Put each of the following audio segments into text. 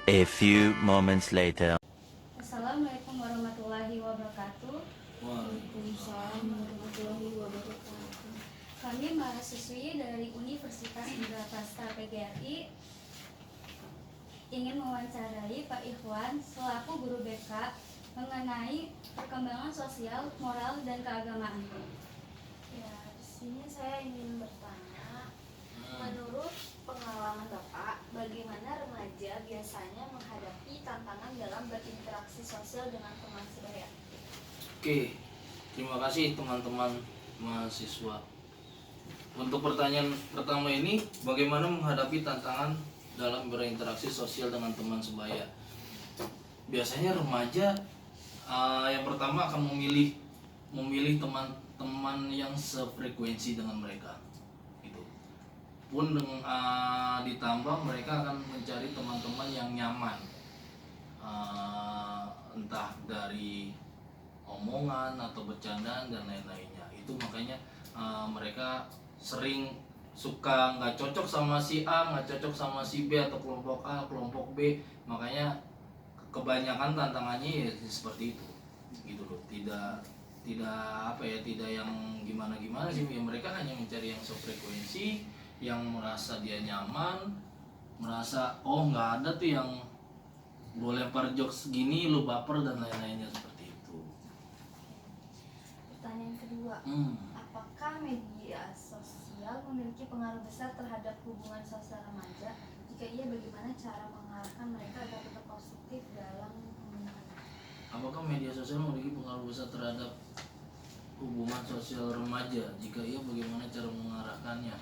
A few moments later. Assalamualaikum warahmatullahi wabarakatuh. Waalaikumsalam warahmatullahi wabarakatuh. Kami mahasiswi dari Universitas Indraprasta PGRI ingin mewawancarai Pak Ikhwan selaku guru BK mengenai perkembangan sosial, moral, dan keagamaan. Ya, di sini saya ingin bertanya, menurut pengalaman Bapak, bagaimana remaja biasanya menghadapi tantangan dalam berinteraksi sosial dengan teman sebaya? Oke, terima kasih teman-teman mahasiswa. Untuk pertanyaan pertama ini, bagaimana menghadapi tantangan dalam berinteraksi sosial dengan teman sebaya? Biasanya remaja yang pertama akan memilih teman-teman yang sefrekuensi dengan mereka. Gitu. Pun ditambah mereka akan mencari teman-teman yang nyaman, entah dari omongan atau bercandaan dan lain-lainnya. Itu makanya mereka sering suka nggak cocok sama si A, nggak cocok sama si B atau kelompok A, kelompok B. Makanya kebanyakan tantangannya ya seperti itu, gitu loh. Tidak apa ya, tidak yang gimana sih. Ya, mereka hanya mencari yang sefrekuensi, yang merasa dia nyaman, merasa oh nggak ada tuh yang gue lempar jokes gini lu baper dan lain-lainnya seperti itu. Pertanyaan kedua, apakah media sosial memiliki pengaruh besar terhadap hubungan sosial remaja? Jika iya, bagaimana cara mengarahkan mereka agar tetap positif dalam menggunakannya? Apakah media sosial memiliki pengaruh besar terhadap hubungan sosial remaja? Jika iya, bagaimana cara mengarahkannya?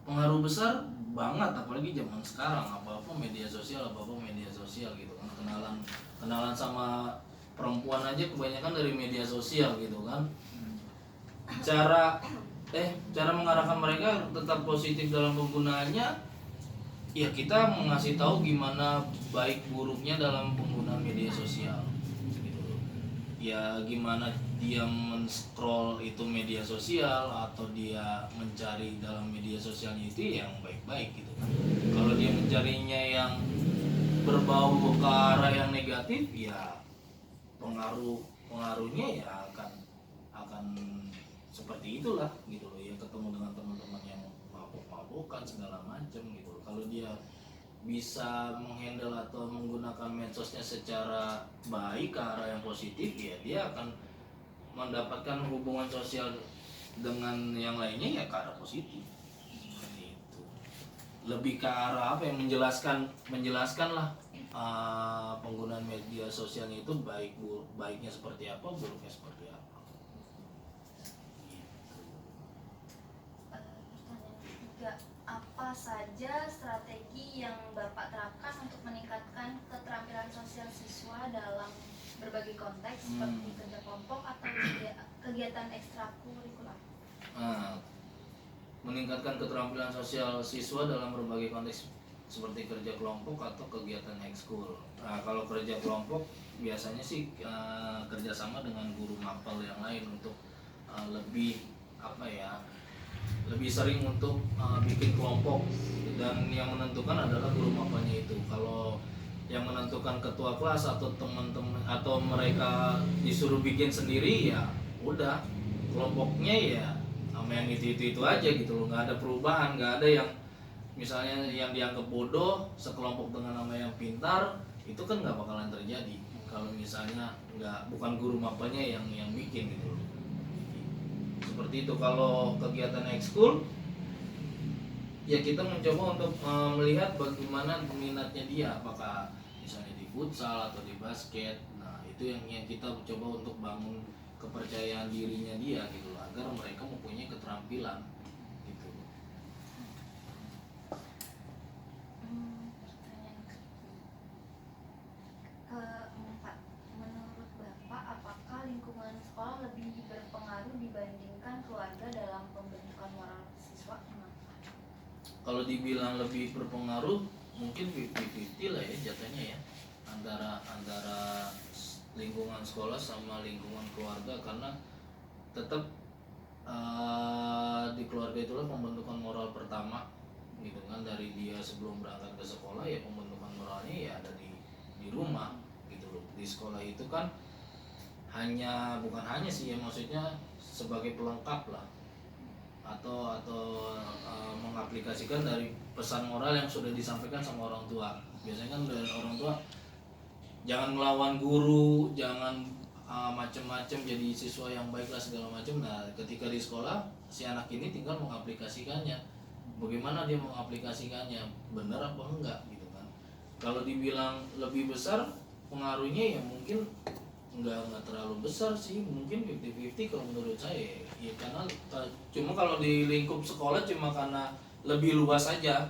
Pengaruh besar banget, apalagi zaman sekarang. Apa-apa media sosial gitu kan. Kenalan sama perempuan aja kebanyakan dari media sosial gitu kan. Cara mengarahkan mereka tetap positif dalam penggunaannya, ya kita mengasih tahu gimana baik buruknya dalam penggunaan media sosial gitu loh. Ya gimana dia men-scroll itu media sosial atau dia mencari dalam media sosialnya itu yang baik-baik gitu kan. Kalau dia mencarinya yang berbau ke arah yang negatif, ya pengaruhnya ya akan seperti itulah gitu loh. Ya ketemu dengan teman-teman yang mabuk-mabukan segala macam gitu loh. Kalau dia bisa menghandle atau menggunakan medsosnya secara baik ke arah yang positif, ya dia akan mendapatkan hubungan sosial dengan yang lainnya ya ke arah positif. Seperti itu. Lebih ke arah apa yang menjelaskan lah penggunaan media sosialnya itu baiknya seperti apa, buruknya seperti apa. Pertanyaan ketiga, apa saja strategi yang Bapak terapkan untuk meningkatkan keterampilan sosial siswa dalam berbagai konteks seperti kerja kelompok atau kegiatan ekstrakurikuler? Meningkatkan keterampilan sosial siswa dalam berbagai konteks seperti kerja kelompok atau kegiatan ekskul. Nah, kalau kerja kelompok biasanya sih kerjasama dengan guru mapel yang lain untuk lebih lebih sering untuk bikin kelompok, dan yang menentukan adalah guru mapelnya itu. Kalau yang menentukan ketua kelas atau teman-teman atau mereka disuruh bikin sendiri, ya udah kelompoknya ya sama yang itu aja gitu loh. Nggak ada perubahan, nggak ada yang misalnya yang dianggap bodoh sekelompok dengan nama yang pintar, itu kan nggak bakalan terjadi kalau misalnya bukan guru mapelnya yang bikin gitu loh. Seperti itu. Kalau kegiatan ekskul, ya kita mencoba untuk melihat bagaimana minatnya dia, apakah misalnya di futsal atau di basket. Nah itu yang kita coba untuk bangun kepercayaan dirinya dia gitu loh, agar mereka mempunyai keterampilan gitu. Pertanyaan keempat, menurut Bapak, apakah lingkungan sekolah lebih berpengaruh dibandingkan keluarga dalam pembentukan moral siswa? Kalau dibilang lebih berpengaruh, mungkin 50-50 lah ya jatuhnya ya, antara lingkungan sekolah sama lingkungan keluarga, karena tetap di keluarga itulah pembentukan moral pertama gitu kan. Dari dia sebelum berangkat ke sekolah ya pembentukan moralnya ya ada di rumah gitu loh. Di sekolah itu kan bukan hanya sih ya, maksudnya sebagai pelengkap lah, atau mengaplikasikan dari pesan moral yang sudah disampaikan sama orang tua. Biasanya kan dari orang tua jangan melawan guru, jangan macem-macem, jadi siswa yang baik lah segala macam. Nah ketika di sekolah si anak ini tinggal mengaplikasikannya, bagaimana dia mengaplikasikannya, benar apa enggak gitu kan. Kalau dibilang lebih besar pengaruhnya ya mungkin nggak terlalu besar sih, mungkin 50-50 kalau menurut saya ya, karena cuma kalau di lingkup sekolah cuma karena lebih luas aja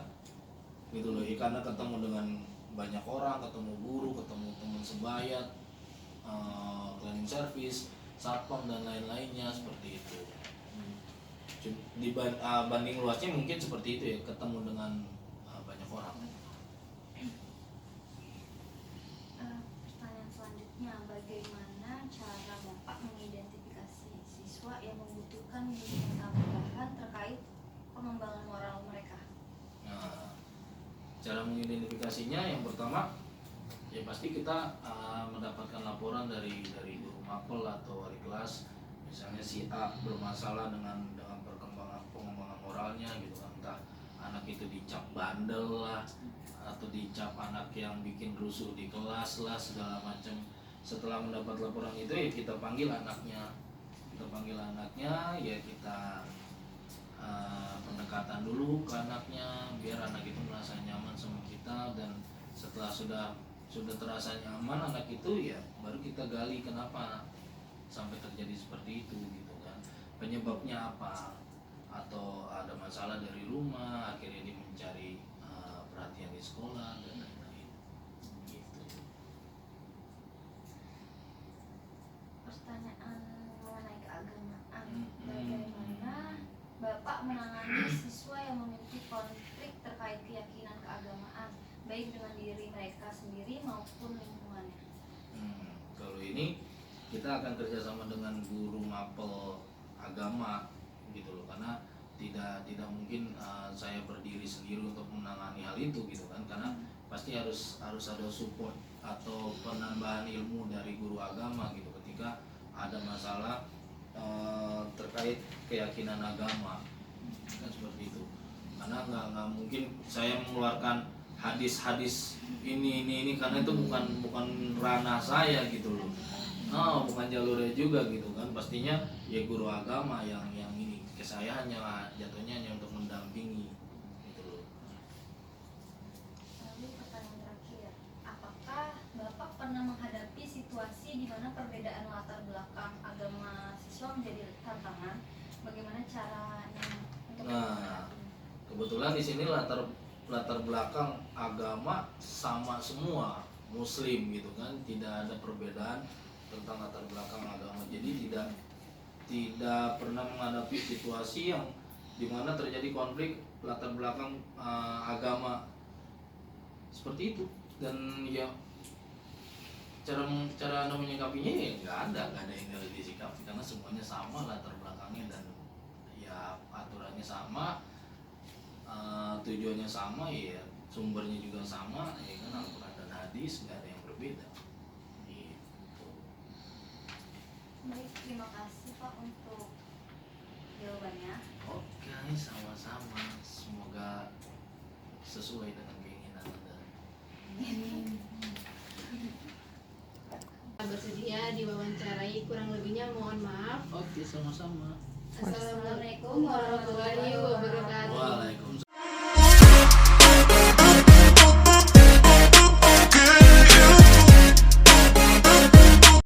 gitu loh ya, karena ketemu dengan banyak orang, ketemu guru, ketemu teman sebaya, cleaning service, satpam dan lain-lainnya seperti itu. Banding luasnya mungkin seperti itu ya, ketemu dengan banyak orang. Pertanyaan selanjutnya, bagaimana cara Bapak mengidentifikasi siswa yang membutuhkan bimbingan tambahan terkait pengembangan moral mereka? Nah, cara mengidentifikasinya yang pertama ya pasti kita mendapatkan laporan dari guru mapel atau wali kelas, misalnya si A bermasalah dengan pengembangan moralnya gitu kan, entah anak itu dicap bandel lah, atau dicap anak yang bikin rusuh di kelas lah segala macam. Setelah mendapat laporan itu ya kita panggil anaknya, ya kita pendekatan dulu ke anaknya biar anak itu merasa nyaman sama kita. Dan setelah sudah terasa nyaman anak itu, ya baru kita gali kenapa sampai terjadi seperti itu gitu kan, penyebabnya apa, atau ada masalah dari rumah akhirnya dia mencari perhatian di sekolah dan lain-lain gitu. Pertanyaan mengenai keagamaan, bagaimana Bapak menangani siswa yang memiliki konflik terkait keyakinan keagamaan, baik dengan diri mereka sendiri maupun lingkungannya? Kalau ini kita akan kerjasama dengan guru mapel agama gitu loh, karena tidak mungkin saya berdiri sendiri untuk menangani hal itu gitu kan, karena pasti harus ada support atau penambahan ilmu dari guru agama gitu ketika ada masalah terkait keyakinan agama kan seperti itu. Karena nggak mungkin saya mengeluarkan hadis ini karena itu bukan ranah saya gitu loh. Bukan jalurnya juga gitu kan, pastinya ya guru agama yang ini, saya hanya jatuhnya hanya untuk mendampingi gitu loh. Lalu pertanyaan terakhir, apakah Bapak pernah menghadapi situasi di mana perbedaan latar belakang agama siswa menjadi tantangan? Bagaimana caranya untuk Nah, kebetulan di sini latar belakang agama sama semua, Muslim gitu kan, tidak ada perbedaan tentang latar belakang agama. Jadi tidak pernah menghadapi situasi yang dimana terjadi konflik latar belakang agama seperti itu. Dan ya cara anda menyikapinya ya nggak ada yang harus disikapi, karena semuanya sama latar belakangnya dan ya aturannya sama, tujuannya sama, ya sumbernya juga sama, ya kan, Al-Quran dan hadis, nggak ada yang berbeda gitu. Baik, terima kasih Pak untuk jawabannya. Oke, sama-sama, semoga sesuai dengan keinginan anda. Bersedia diwawancarai, kurang lebihnya mohon maaf. Oke, sama-sama. Assalamualaikum warahmatullahi wabarakatuh.